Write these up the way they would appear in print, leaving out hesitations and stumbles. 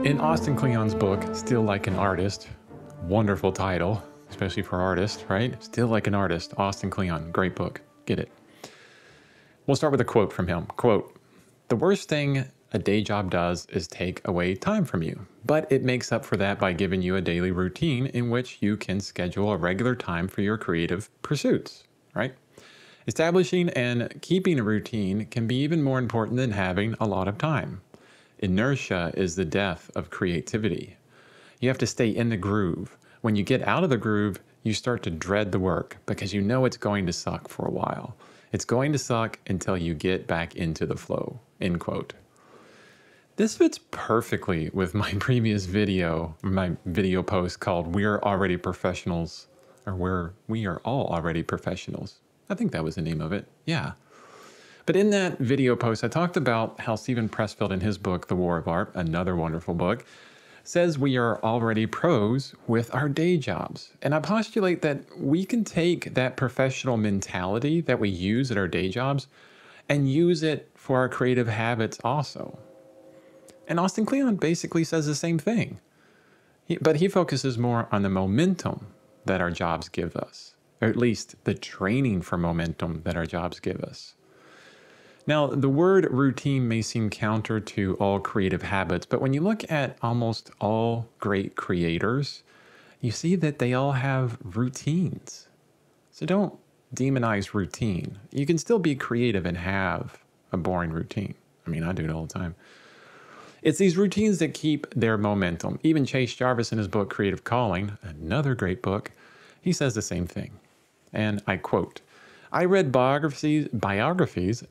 In Austin Kleon's book, Still Like an Artist, wonderful title, especially for artists, right? Still Like an Artist, Austin Kleon, great book, get it. We'll start with a quote from him. Quote, "The worst thing a day job does is take away time from you, but it makes up for that by giving you a daily routine in which you can schedule a regular time for your creative pursuits," right? Establishing and keeping a routine can be even more important than having a lot of time. Inertia is the death of creativity. You have to stay in the groove. When you get out of the groove, you start to dread the work because you know it's going to suck for a while. It's going to suck until you get back into the flow, end quote. This fits perfectly with my previous video, my video post called "We're Already Professionals," or We Are All Already Professionals. I think that was the name of it, yeah. But in that video post, I talked about how Steven Pressfield in his book, The War of Art, another wonderful book, says we are already pros with our day jobs. And I postulate that we can take that professional mentality that we use at our day jobs and use it for our creative habits also. And Austin Kleon basically says the same thing, but he focuses more on the momentum that our jobs give us, or at least the training for momentum that our jobs give us. Now, the word routine may seem counter to all creative habits, but when you look at almost all great creators, you see that they all have routines. So don't demonize routine. You can still be creative and have a boring routine. I mean, I do it all the time. It's these routines that keep their momentum. Even Chase Jarvis in his book, Creative Calling, another great book, he says the same thing. And I quote, "I read biographies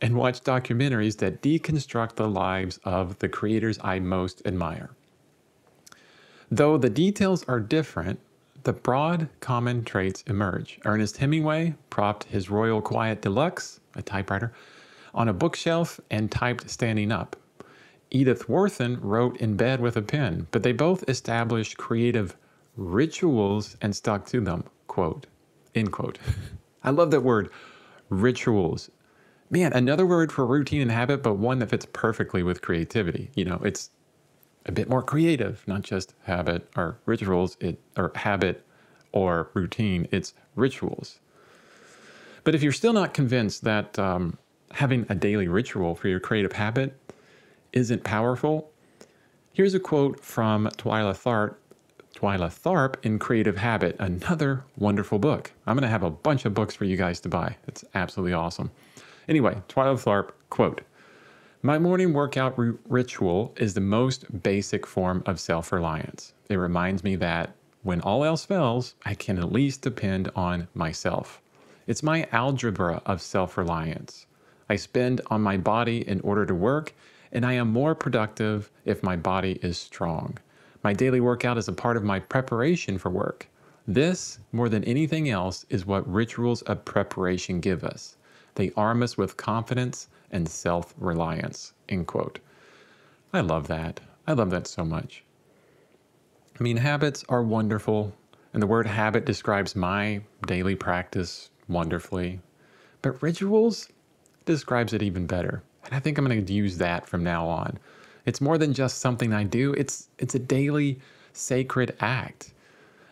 and watched documentaries that deconstruct the lives of the creators I most admire. Though the details are different, the broad common traits emerge." Ernest Hemingway propped his Royal Quiet Deluxe, a typewriter, on a bookshelf and typed standing up. Edith Wharton wrote in bed with a pen, but they both established creative rituals and stuck to them, quote, end quote. I love that word, rituals. Man, another word for routine and habit, but one that fits perfectly with creativity. You know, it's a bit more creative, not just habit or rituals, or habit or routine, it's rituals. But if you're still not convinced that having a daily ritual for your creative habit isn't powerful, here's a quote from Twyla Tharp in Creative Habit, another wonderful book. I'm going to have a bunch of books for you guys to buy. It's absolutely awesome. Anyway, Twyla Tharp, quote, "My morning workout ritual is the most basic form of self-reliance. It reminds me that when all else fails, I can at least depend on myself. It's my algebra of self-reliance. I spend on my body in order to work, and I am more productive if my body is strong. My daily workout is a part of my preparation for work. This, more than anything else, is what rituals of preparation give us. They arm us with confidence and self-reliance," end quote. I love that. I love that so much. I mean, habits are wonderful, and the word habit describes my daily practice wonderfully, but rituals describes it even better. And I think I'm going to use that from now on. It's more than just something I do. It's a daily sacred act.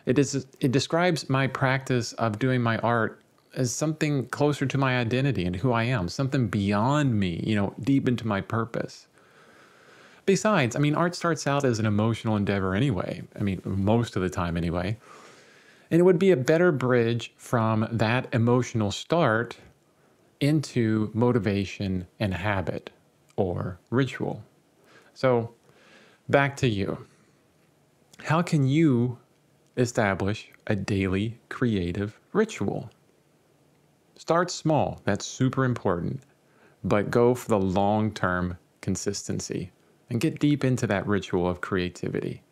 It describes my practice of doing my art as something closer to my identity and who I am, something beyond me, you know, deep into my purpose. Besides, I mean, art starts out as an emotional endeavor anyway. I mean, most of the time anyway. And it would be a better bridge from that emotional start into motivation and habit or ritual. So back to you. How can you establish a daily creative ritual? Start small, that's super important, but go for the long-term consistency and get deep into that ritual of creativity.